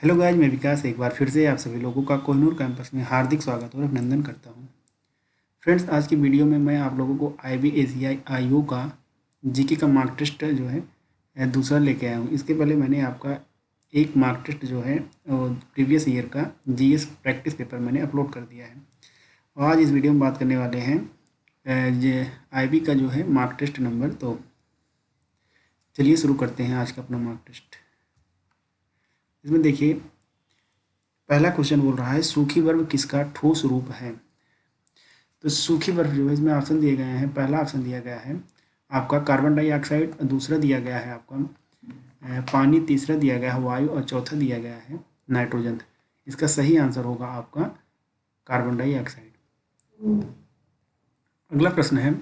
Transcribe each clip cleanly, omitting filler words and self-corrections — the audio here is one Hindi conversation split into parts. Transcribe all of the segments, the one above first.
हेलो गाइज, मैं विकास एक बार फिर से आप सभी लोगों का कोहिनूर कैंपस में हार्दिक स्वागत और अभिनंदन करता हूं। फ्रेंड्स, आज की वीडियो में मैं आप लोगों को IBACI IO का जीके का मार्क टेस्ट जो है दूसरा लेके आया हूं। इसके पहले मैंने आपका एक मार्क टेस्ट जो है प्रीवियस ईयर का GS प्रैक्टिस पेपर मैंने अपलोड कर दिया है। और आज इस वीडियो में बात करने वाले हैं IB का जो है मार्क टेस्ट नंबर। तो चलिए शुरू करते हैं आज का अपना मार्क टेस्ट। इसमें देखिए, पहला क्वेश्चन बोल रहा है सूखी बर्फ किसका ठोस रूप है। तो सूखी बर्फ जो है, इसमें ऑप्शन दिए गए हैं। पहला ऑप्शन दिया गया है आपका कार्बन डाइऑक्साइड, दूसरा दिया गया है आपका पानी, तीसरा दिया गया है वायु और चौथा दिया गया है नाइट्रोजन। इसका सही आंसर होगा आपका कार्बन डाइऑक्साइड। अगला प्रश्न है,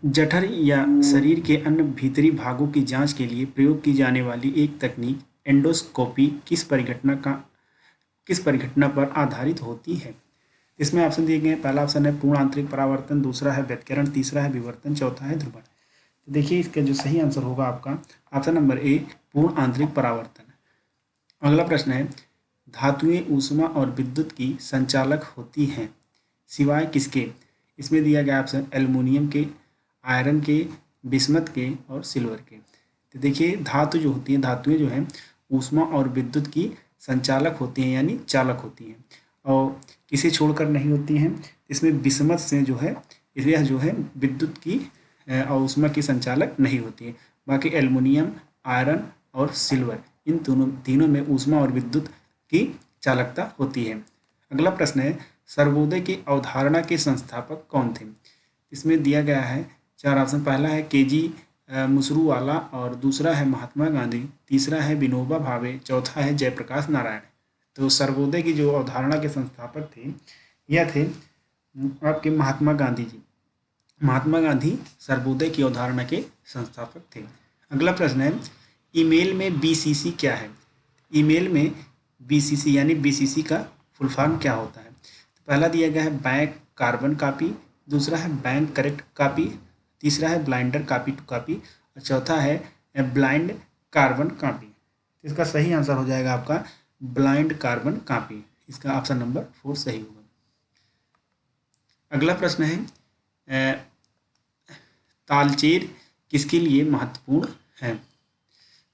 जठर या शरीर के अन्य भीतरी भागों की जांच के लिए प्रयोग की जाने वाली एक तकनीक एंडोस्कोपी किस परिघटना पर आधारित होती है। इसमें ऑप्शन दिए गए हैं। पहला ऑप्शन है पूर्ण आंतरिक परावर्तन, दूसरा है व्यतिकरण, तीसरा है विवर्तन, चौथा है ध्रुवण। तो देखिए, इसका जो सही आंसर होगा आपका ऑप्शन नंबर ए, पूर्ण आंतरिक परावर्तन। अगला प्रश्न है, धातुएं ऊष्मा और विद्युत की संचालक होती हैं सिवाय किसके। इसमें दिया गया ऑप्शन एल्युमिनियम के, आयरन के, बिस्मथ के और सिल्वर के। तो देखिए, धातु जो होती हैं, धातुएं जो हैं ऊष्मा और विद्युत की संचालक होती हैं, यानी चालक होती हैं, और किसे छोड़कर नहीं होती हैं। इसमें बिस्मथ से जो है, यह जो है विद्युत की और ऊष्मा की संचालक नहीं होती है। बाकी एल्युमिनियम, आयरन और सिल्वर, इन तीनों में ऊष्मा और विद्युत की चालकता होती है। अगला प्रश्न है, सर्वोदय की अवधारणा के संस्थापक कौन थे। इसमें दिया गया है चार ऑप्शन। पहला है KG मुसरूवाला, और दूसरा है महात्मा गांधी, तीसरा है विनोबा भावे, चौथा है जयप्रकाश नारायण। तो सर्वोदय की जो अवधारणा के संस्थापक थे, यह थे आपके महात्मा गांधी जी। महात्मा गांधी सर्वोदय की अवधारणा के संस्थापक थे। अगला प्रश्न है, ईमेल में BCC क्या है। ईमेल में BCC यानी BCC का फुल फॉर्म क्या होता है। तो पहला दिया गया है बैंक कार्बन कापी, दूसरा है बैंक करेक्ट कापी, तीसरा है ब्लाइंडर कॉपी टू कॉपी और चौथा है ब्लाइंड कार्बन कॉपी। इसका सही आंसर हो जाएगा आपका ब्लाइंड कार्बन कॉपी। इसका ऑप्शन नंबर 4 सही होगा। अगला प्रश्न है, तालचेर किसके लिए महत्वपूर्ण है। तो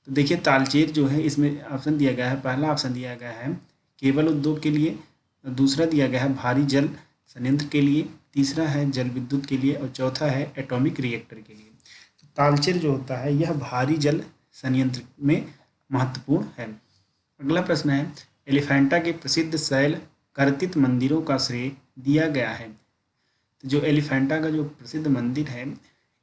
देखिए, तालचेर जो है, इसमें ऑप्शन दिया गया है। पहला ऑप्शन दिया गया है केबल उद्योग के लिए, दूसरा दिया गया है भारी जल संयंत्र के लिए, तीसरा है जल विद्युत के लिए और चौथा है एटॉमिक रिएक्टर के लिए। तो तालचेर जो होता है, यह भारी जल संयंत्र में महत्वपूर्ण है। अगला प्रश्न है, एलिफेंटा के प्रसिद्ध शैल कर्तित मंदिरों का श्रेय दिया गया है। तो जो एलिफेंटा का जो प्रसिद्ध मंदिर है,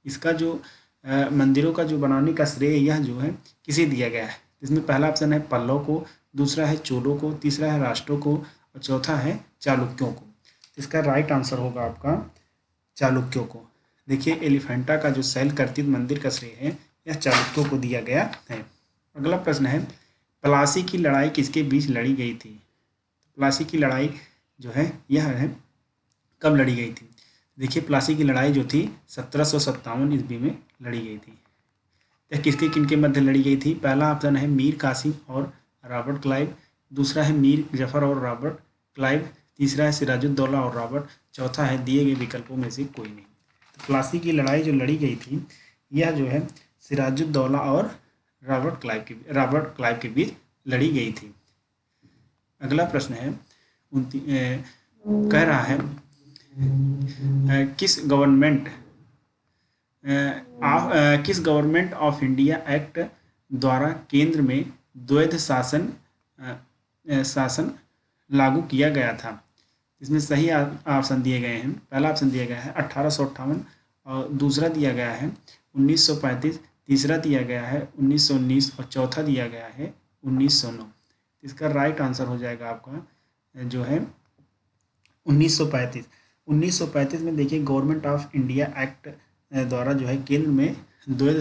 इसका जो मंदिरों का जो बनाने का श्रेय यह जो है किसे दिया गया है। इसमें पहला ऑप्शन है पल्लव को, दूसरा है चोलों को, तीसरा है राष्ट्रों को और चौथा है चालुक्यों को। इसका राइट आंसर होगा आपका चालुक्यों को। देखिए, एलिफेंटा का जो शैलकर्तित मंदिर का श्रेय है, यह चालुक्यों को दिया गया है। अगला प्रश्न है, प्लासी की लड़ाई किसके बीच लड़ी गई थी। प्लासी की लड़ाई जो है, यह है कब लड़ी गई थी। देखिए, प्लासी की लड़ाई जो थी 1757 ईस्वी में लड़ी गई थी। यह किसके किनके मध्य लड़ी गई थी। पहला ऑप्शन है मीर कासिम और रॉबर्ट क्लाइव, दूसरा है मीर जफर और रॉबर्ट क्लाइव, तीसरा है सिराजुद्दौला और रॉबर्ट, चौथा है दिए गए विकल्पों में से कोई नहीं। तो प्लासी की लड़ाई जो लड़ी गई थी, यह जो है सिराजुद्दौला और रॉबर्ट क्लाइव के बीच लड़ी गई थी। अगला प्रश्न है, कह रहा है किस गवर्नमेंट ऑफ इंडिया एक्ट द्वारा केंद्र में द्वैध शासन लागू किया गया था। इसमें सही ऑप्शन दिए गए हैं। पहला ऑप्शन दिया गया है 1858 और दूसरा दिया गया है 1935, तीसरा दिया गया है 1919 और चौथा दिया गया है 1909। इसका राइट आंसर हो जाएगा आपका जो है 1935। 1935 में देखिए, गवर्नमेंट ऑफ इंडिया एक्ट द्वारा जो है केंद्र में द्वैध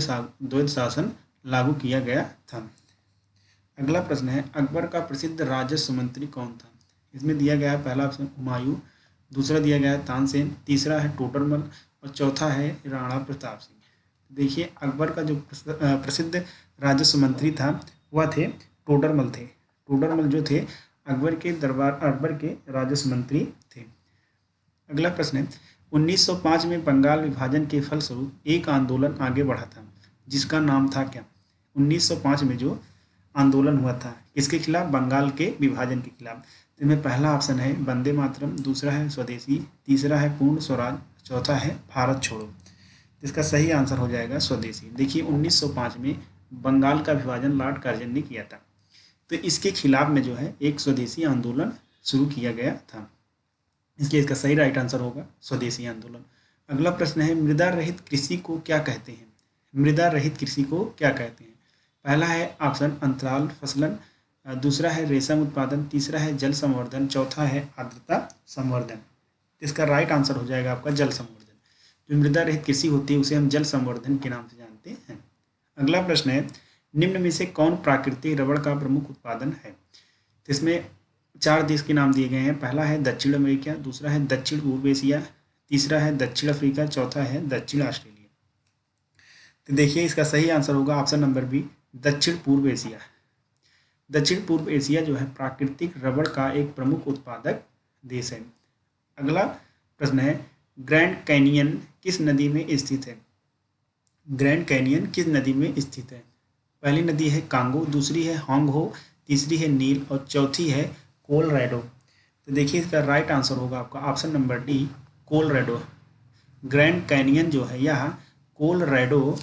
शासन लागू किया गया था। अगला प्रश्न है, अकबर का प्रसिद्ध राजस्व मंत्री कौन था। इसमें दिया गया है पहला ऑप्शन हुमायूं, दूसरा दिया गया है तानसेन, तीसरा है टोडरमल और चौथा है राणा प्रताप सिंह। देखिए, अकबर का जो प्रसिद्ध राजस्व मंत्री था, वह थे टोडरमल थे। टोडरमल जो थे अकबर के राजस्व मंत्री थे। अगला प्रश्न है 1905 में बंगाल विभाजन के फलस्वरूप एक आंदोलन आगे बढ़ा था जिसका नाम था क्या? 1905 में जो आंदोलन हुआ था किसके खिलाफ? बंगाल के विभाजन के खिलाफ। तो इनमें पहला ऑप्शन है वंदे मातरम, दूसरा है स्वदेशी, तीसरा है पूर्ण स्वराज, चौथा है भारत छोड़ो। इसका सही आंसर हो जाएगा स्वदेशी। देखिए 1905 में बंगाल का विभाजन लॉर्ड कार्जन ने किया था, तो इसके खिलाफ में जो है एक स्वदेशी आंदोलन शुरू किया गया था, इसलिए इसका सही राइट आंसर होगा स्वदेशी आंदोलन। अगला प्रश्न है मृदा रहित कृषि को क्या कहते हैं? मृदा रहित कृषि को क्या कहते हैं? पहला है ऑप्शन अंतराल फसलन, दूसरा है रेशम उत्पादन, तीसरा है जल संवर्धन, चौथा है आर्द्रता संवर्धन। इसका राइट आंसर हो जाएगा आपका जल संवर्धन। जो मृदा रहित कृषि होती है उसे हम जल संवर्धन के नाम से जानते हैं। अगला प्रश्न है निम्न में से कौन प्राकृतिक रबड़ का प्रमुख उत्पादन है? तो इसमें 4 देश के नाम दिए गए हैं। पहला है दक्षिण अमेरिका, दूसरा है दक्षिण पूर्व एशिया, तीसरा है दक्षिण अफ्रीका, चौथा है दक्षिण ऑस्ट्रेलिया। तो देखिए इसका सही आंसर होगा ऑप्शन नंबर बी, दक्षिण पूर्व एशिया। दक्षिण पूर्व एशिया जो है प्राकृतिक रबड़ का एक प्रमुख उत्पादक देश है। अगला प्रश्न है ग्रैंड कैनियन किस नदी में स्थित है? ग्रैंड कैनियन किस नदी में स्थित है? पहली नदी है कांगो, दूसरी है होंगहो, तीसरी है नील और चौथी है कोलोराडो। तो देखिए इसका राइट आंसर होगा आपका option number D, Colorado. Grand canyon जो है यह कोलोराडो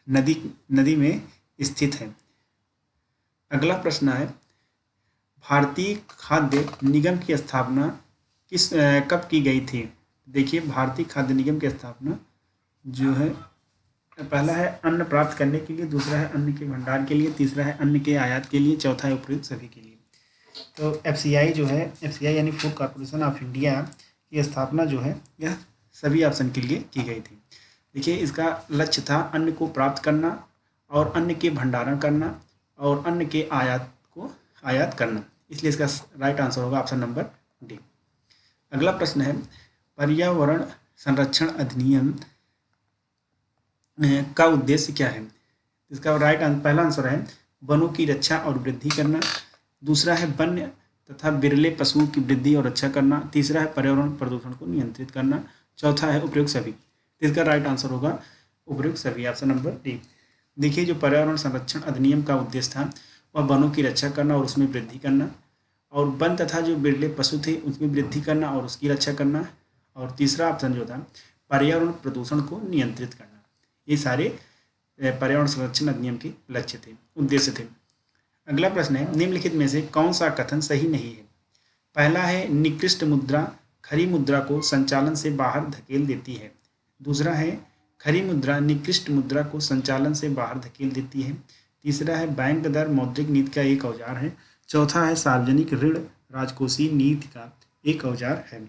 नदी में स्थित है। अगला प्रश्न है भारतीय खाद्य निगम की स्थापना कब की गई थी? देखिए भारतीय खाद्य निगम की स्थापना जो है पहला है अन्न प्राप्त करने के लिए, दूसरा है अन्न के भंडार के लिए, तीसरा है अन्न के आयात के लिए, चौथा है उपयुक्त सभी के लिए। तो एफसीआई जो है, एफसीआई यानी फूड कॉर्पोरेशन ऑफ इंडिया की स्थापना जो है यह सभी ऑप्शन के लिए की गई थी। देखिए इसका लक्ष्य था अन्न को प्राप्त करना और अन्न के भंडारण करना और अन्न के आयात करना, इसलिए इसका राइट आंसर होगा ऑप्शन नंबर डी। अगला प्रश्न है पर्यावरण संरक्षण अधिनियम का उद्देश्य क्या है? इसका राइट पहला आंसर है वनों की रक्षा और वृद्धि करना, दूसरा है वन्य तथा बिरले पशुओं की वृद्धि और रक्षा करना, तीसरा है पर्यावरण प्रदूषण को नियंत्रित करना, चौथा है उपयुक्त सभी। इसका राइट आंसर होगा उपयुक्त सभी, ऑप्शन नंबर डी। देखिए जो पर्यावरण संरक्षण अधिनियम का उद्देश्य था वह वनों की रक्षा करना और उसमें वृद्धि करना, और वन तथा जो बिरले पशु थे उसमें वृद्धि करना और उसकी रक्षा करना, और तीसरा ऑप्शन जो था पर्यावरण प्रदूषण को नियंत्रित करना। ये सारे पर्यावरण संरक्षण अधिनियम के लक्ष्य थे, उद्देश्य थे। अगला प्रश्न है निम्नलिखित में से कौन सा कथन सही नहीं है? पहला है निकृष्ट मुद्रा खरी मुद्रा को संचालन से बाहर धकेल देती है, दूसरा है खरी मुद्रा निकृष्ट मुद्रा को संचालन से बाहर धकेल देती है, तीसरा है बैंक दर मौद्रिक नीति का एक औजार है, चौथा है सार्वजनिक ऋण राजकोषीय नीति का एक औजार है।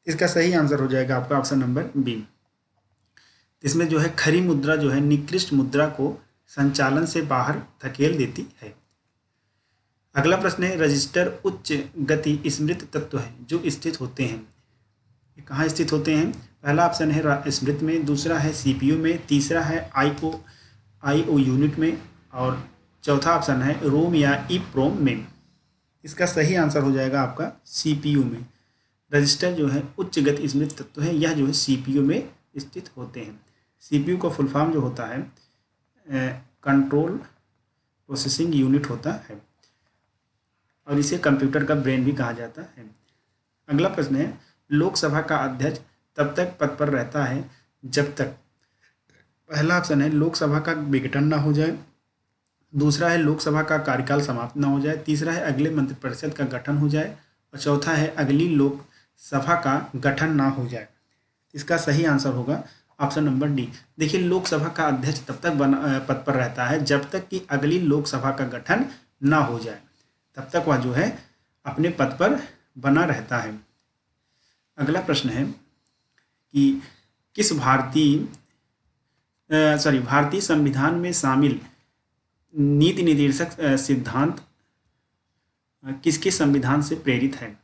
इसका सही आंसर हो जाएगा आपका ऑप्शन नंबर बी। इसमें जो है खरी मुद्रा जो है निकृष्ट मुद्रा को संचालन से बाहर धकेल देती है। अगला प्रश्न है रजिस्टर उच्च गति स्मृत तत्व है जो स्थित होते हैं, ये कहाँ स्थित होते हैं? पहला ऑप्शन है स्मृत में, दूसरा है सीपीयू में, तीसरा है आईओ यूनिट में, और चौथा ऑप्शन है रोम या ईप्रोम में। इसका सही आंसर हो जाएगा आपका सीपीयू में। रजिस्टर जो है उच्च गति स्मृत तत्व है, यह जो है सीपीयू में स्थित होते हैं। सीपीयू का फुल फॉर्म जो होता है कंट्रोल प्रोसेसिंग यूनिट होता है, और इसे कंप्यूटर का ब्रेन भी कहा जाता है। अगला प्रश्न है लोकसभा का अध्यक्ष तब तक पद पर रहता है जब तक, पहला ऑप्शन है लोकसभा का विघटन ना हो जाए, दूसरा है लोकसभा का कार्यकाल समाप्त ना हो जाए, तीसरा है अगले मंत्रिपरिषद का गठन हो जाए, और चौथा है अगली लोकसभा का गठन ना हो जाए। इसका सही आंसर होगा ऑप्शन नंबर डी। देखिए लोकसभा का अध्यक्ष तब तक पद पर रहता है जब तक कि अगली लोकसभा का गठन ना हो जाए, तब तक वह जो है अपने पद पर बना रहता है। अगला प्रश्न है कि किस भारतीय संविधान में शामिल नीति निर्देशक सिद्धांत किसके संविधान से प्रेरित है?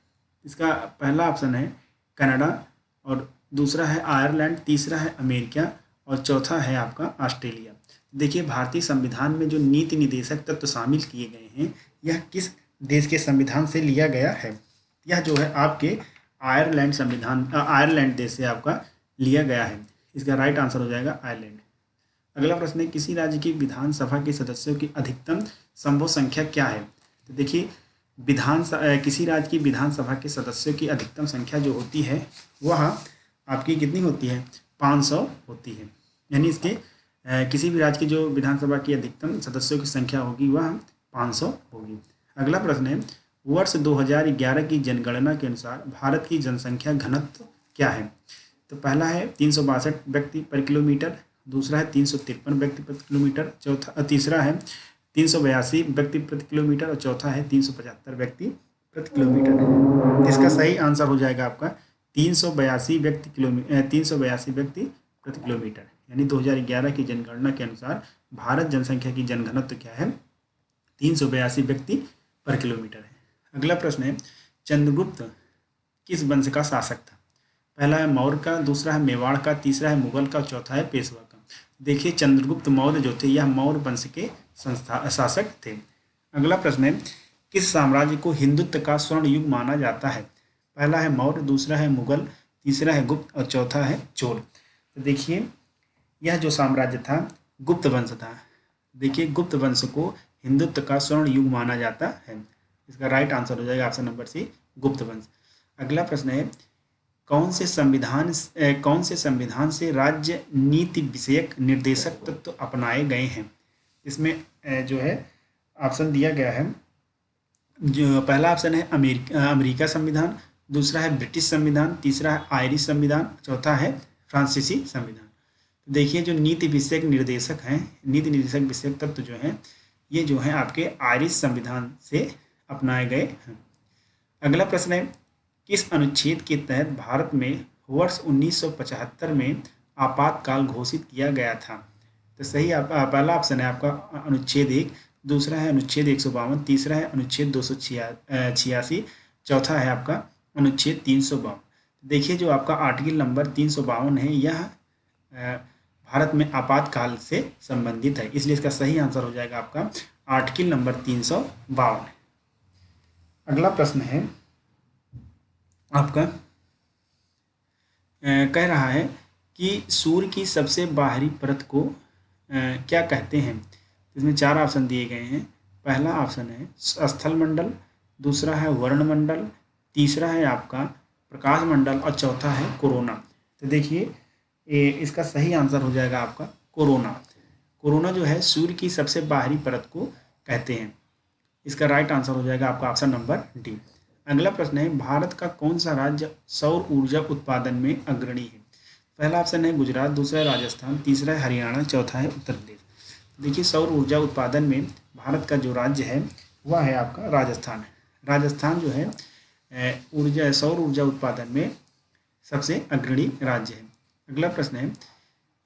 इसका पहला ऑप्शन है कनाडा, और दूसरा है आयरलैंड, तीसरा है अमेरिका, और चौथा है आपका ऑस्ट्रेलिया। देखिए भारतीय संविधान में जो नीति निदेशक तत्व शामिल किए गए हैं, यह किस देश के संविधान से लिया गया है? यह जो है आपके आयरलैंड देश से आपका लिया गया है। इसका राइट आंसर हो जाएगा आयरलैंड। अगला प्रश्न है, किसी राज्य की विधानसभा के सदस्यों की अधिकतम संभव संख्या क्या है? तो देखिए किसी राज्य की विधानसभा के सदस्यों की अधिकतम संख्या जो होती है वह आपकी कितनी होती है? 500 होती है। यानी इसके किसी भी राज्य की जो विधानसभा की अधिकतम सदस्यों की संख्या होगी वह 500 होगी। अगला प्रश्न है, वर्ष 2011 की जनगणना के अनुसार भारत की जनसंख्या घनत्व क्या है? तो पहला है 362 व्यक्ति पर किलोमीटर, दूसरा है 353 व्यक्ति प्रति किलोमीटर, तीसरा है 382 व्यक्ति प्रति किलोमीटर और चौथा है 375 व्यक्ति प्रति किलोमीटर। इसका सही आंसर हो जाएगा आपका 382 व्यक्ति प्रति किलोमीटर। यानी 2011 की जनगणना के अनुसार भारत जनसंख्या की जनघनत्व क्या है? 382 व्यक्ति पर किलोमीटर है। अगला प्रश्न है, चंद्रगुप्त किस वंश का शासक था? पहला है मौर्य का, दूसरा है मेवाड़ का, तीसरा है मुगल का, चौथा है पेशवा का। देखिए चंद्रगुप्त मौर्य जो थे यह मौर्य वंश के शासक थे। अगला प्रश्न है, किस साम्राज्य को हिंदुत्व का स्वर्ण युग माना जाता है? पहला है मौर्य, दूसरा है मुगल, तीसरा है गुप्त और चौथा है चोल। तो देखिए यह जो साम्राज्य था गुप्त वंश था। देखिए गुप्त वंश को हिंदुत्व का स्वर्ण युग माना जाता है। इसका राइट आंसर हो जाएगा ऑप्शन नंबर सी, गुप्त वंश। अगला प्रश्न है, कौन से संविधान से राज्य नीति विषयक निर्देशक तत्व अपनाए गए हैं? इसमें जो है ऑप्शन दिया गया है। जो पहला ऑप्शन है अमेरिका संविधान, दूसरा है ब्रिटिश संविधान, तीसरा है आयरिश संविधान, चौथा है फ्रांसीसी संविधान। देखिए जो नीति विषयक निर्देशक हैं, नीति निर्देशक विषयक तत्व जो हैं ये जो है आपके आयरिश संविधान से अपनाए गए हैं। अगला प्रश्न है, किस अनुच्छेद के तहत भारत में वर्ष 1975 में आपातकाल घोषित किया गया था? तो सही पहला ऑप्शन है आपका अनुच्छेद 1, दूसरा है अनुच्छेद 152, तीसरा है अनुच्छेद 286, चौथा है आपका अनुच्छेद 352। देखिए जो आपका आर्टिकल नंबर 352 है यह भारत में आपातकाल से संबंधित है, इसलिए इसका सही आंसर हो जाएगा आपका आर्टिकल नंबर 352। अगला प्रश्न है आपका कह रहा है कि सूर्य की सबसे बाहरी परत को क्या कहते हैं? इसमें 4 ऑप्शन दिए गए हैं। पहला ऑप्शन है स्थल मंडल, दूसरा है वर्ण मंडल, तीसरा है आपका प्रकाश मंडल और चौथा है कोरोना। तो देखिए इसका सही आंसर हो जाएगा आपका कोरोना। कोरोना जो है सूर्य की सबसे बाहरी परत को कहते हैं। इसका राइट आंसर हो जाएगा आपका ऑप्शन नंबर डी। अगला प्रश्न है, भारत का कौन सा राज्य सौर ऊर्जा उत्पादन में अग्रणी है? पहला ऑप्शन है गुजरात, दूसरा है राजस्थान, तीसरा है हरियाणा, चौथा है उत्तर प्रदेश। देखिए सौर ऊर्जा उत्पादन में भारत का जो राज्य है वह है आपका राजस्थान। राजस्थान जो है सौर ऊर्जा उत्पादन में सबसे अग्रणी राज्य है। अगला प्रश्न है,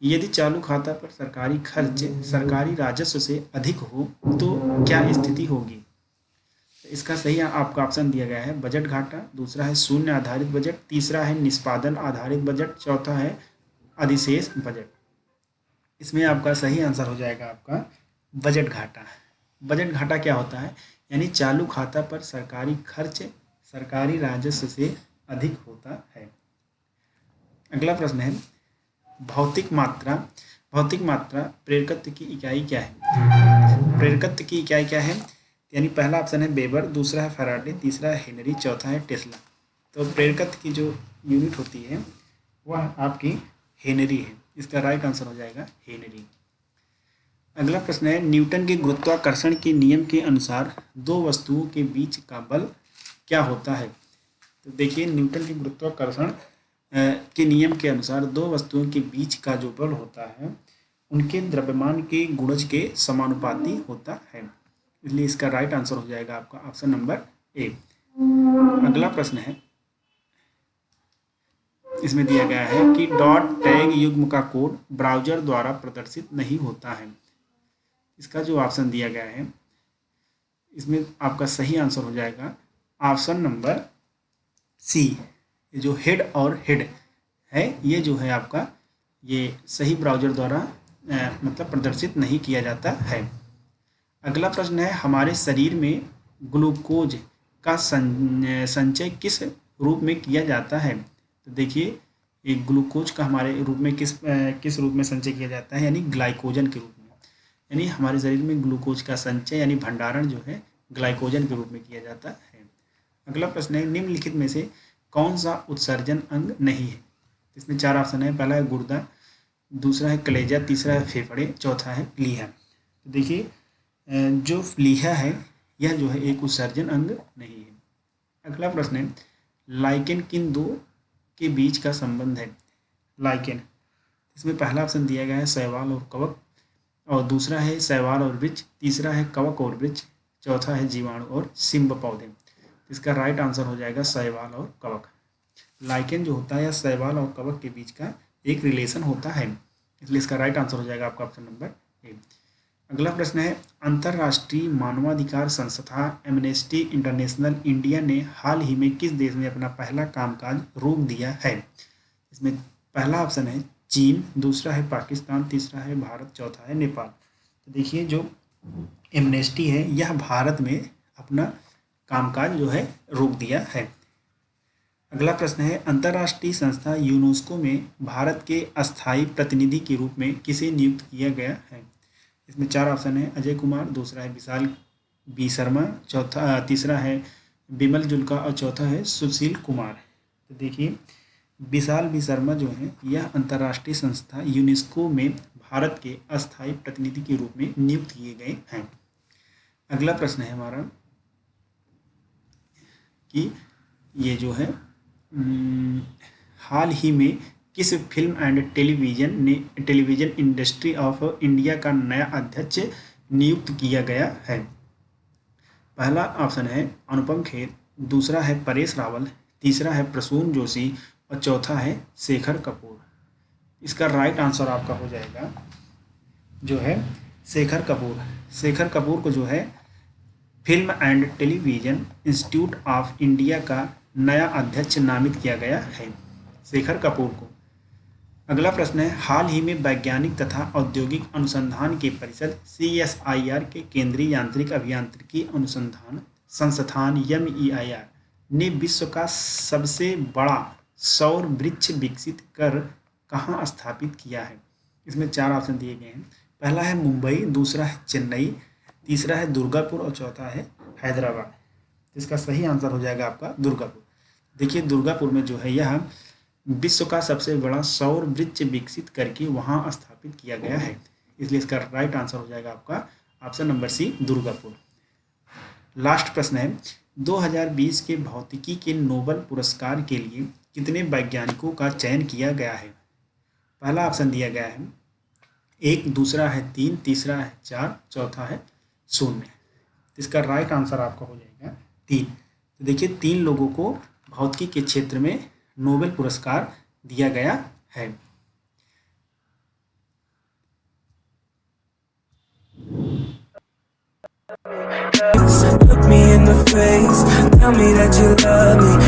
यदि चालू खाता पर सरकारी खर्च सरकारी राजस्व से अधिक हो तो क्या स्थिति होगी? इसका सही आपका ऑप्शन दिया गया है बजट घाटा, दूसरा है शून्य आधारित बजट, तीसरा है निष्पादन आधारित बजट, चौथा है अधिशेष बजट। इसमें आपका सही आंसर हो जाएगा आपका बजट घाटा। बजट घाटा क्या होता है? यानी चालू खाता पर सरकारी खर्च सरकारी राजस्व से अधिक होता है। अगला प्रश्न है, भौतिक मात्रा प्रेरकत्व की इकाई क्या है? प्रेरकत्व की इकाई क्या है? यानी पहला ऑप्शन है वेबर, दूसरा है फैराडे, तीसरा है हेनरी, चौथा है टेस्ला। तो प्रेरकत्व की जो यूनिट होती है वह आपकी हेनरी है। इसका राइट आंसर हो जाएगा हेनरी। अगला प्रश्न है, न्यूटन के गुरुत्वाकर्षण के नियम के अनुसार दो वस्तुओं के बीच का बल क्या होता है? तो देखिए न्यूटन के गुरुत्वाकर्षण के नियम के अनुसार दो वस्तुओं के बीच का जो बल होता है उनके द्रव्यमान के गुणज के समानुपाती होता है, इसलिए इसका राइट आंसर हो जाएगा आपका ऑप्शन नंबर ए। अगला प्रश्न है, इसमें दिया गया है कि डॉट टैग युग्म का कोड ब्राउज़र द्वारा प्रदर्शित नहीं होता है। इसका जो ऑप्शन दिया गया है इसमें आपका सही आंसर हो जाएगा ऑप्शन नंबर सी। ये जो हेड और हेड है ये जो है आपका ये सही ब्राउज़र द्वारा मतलब प्रदर्शित नहीं किया जाता है। अगला प्रश्न है हमारे शरीर में ग्लूकोज का संचय किस रूप में किया जाता है। तो देखिए एक ग्लूकोज का हमारे रूप में किस रूप में संचय किया जाता है, यानी ग्लाइकोजन के रूप में। यानी हमारे शरीर में ग्लूकोज का संचय यानी भंडारण जो है ग्लाइकोजन के रूप में किया जाता है। अगला प्रश्न है निम्नलिखित में से कौन सा उत्सर्जन अंग नहीं है। इसमें 4 ऑप्शन है। पहला है गुर्दा, दूसरा है कलेजा, तीसरा है फेफड़े, चौथा है प्लीहा। तो देखिए जो प्लीहा है यह जो है एक उत्सर्जन अंग नहीं है। अगला प्रश्न है लाइकेन किन दो के बीच का संबंध है। लाइकेन, इसमें पहला ऑप्शन दिया गया है शैवाल और कवक, और दूसरा है शैवाल और वृक्ष, तीसरा है कवक और वृक्ष, चौथा है जीवाणु और सिंब पौधे। इसका राइट आंसर हो जाएगा शैवाल और कवक। लाइकेन जो होता है या शैवाल और कवक के बीच का एक रिलेशन होता है, इसलिए इसका राइट आंसर हो जाएगा आपका ऑप्शन नंबर ए। अगला प्रश्न है अंतर्राष्ट्रीय मानवाधिकार संस्था एमनेस्टी इंटरनेशनल इंडिया ने हाल ही में किस देश में अपना पहला कामकाज रोक दिया है। इसमें पहला ऑप्शन है चीन, दूसरा है पाकिस्तान, तीसरा है भारत, चौथा है नेपाल। तो देखिए जो एमनेस्टी है यह भारत में अपना कामकाज जो है रोक दिया है। अगला प्रश्न है अंतर्राष्ट्रीय संस्था यूनेस्को में भारत के अस्थायी प्रतिनिधि के रूप में किसे नियुक्त किया गया है। इसमें 4 ऑप्शन है अजय कुमार, दूसरा है विशाल बी शर्मा, तीसरा है बिमल जुल्का और चौथा है सुशील कुमार। तो देखिए विशाल बी शर्मा जो है यह अंतर्राष्ट्रीय संस्था यूनेस्को में भारत के अस्थायी प्रतिनिधि के रूप में नियुक्त किए गए हैं। अगला प्रश्न है हमारा कि ये जो है हाल ही में किस film and television industry of India का नया अध्यक्ष नियुक्त किया गया है। पहला ऑप्शन है अनुपम खेर, दूसरा है परेश रावल, तीसरा है प्रसून जोशी और चौथा है शेखर कपूर। इसका राइट आंसर आपका हो जाएगा जो है शेखर कपूर। शेखर कपूर को जो है film and television institute of India का नया अध्यक्ष नामित किया गया है, शेखर कपूर को। अगला प्रश्न है हाल ही में वैज्ञानिक तथा औद्योगिक अनुसंधान के परिषद CSIR के केंद्रीय यांत्रिक अभियांत्रिकी अनुसंधान संस्थान MEIR ने विश्व का सबसे बड़ा सौर वृक्ष विकसित कर कहाँ स्थापित किया है। इसमें 4 ऑप्शन दिए गए हैं। पहला है मुंबई, दूसरा है चेन्नई, तीसरा है दुर्गापुर और चौथा है हैदराबाद। इसका सही आंसर हो जाएगा आपका दुर्गापुर। देखिए दुर्गापुर में जो है यह विश्व का सबसे बड़ा सौर वृक्ष विकसित करके वहाँ स्थापित किया गया है, इसलिए इसका राइट आंसर हो जाएगा आपका option number C Durgapur. Last प्रश्न है 2020 के भौतिकी के नोबेल पुरस्कार के लिए कितने वैज्ञानिकों का चयन किया गया है। पहला ऑप्शन दिया गया है 1, दूसरा है 3, तीसरा है 4, चौथा है 0। इसका राइट आंसर आपका हो जाएगा 3। तो देखिए 3 लोगों को भौतिकी के क्षेत्र में नोबेल पुरस्कार दिया गया है। Look me in the face, tell me that you love me.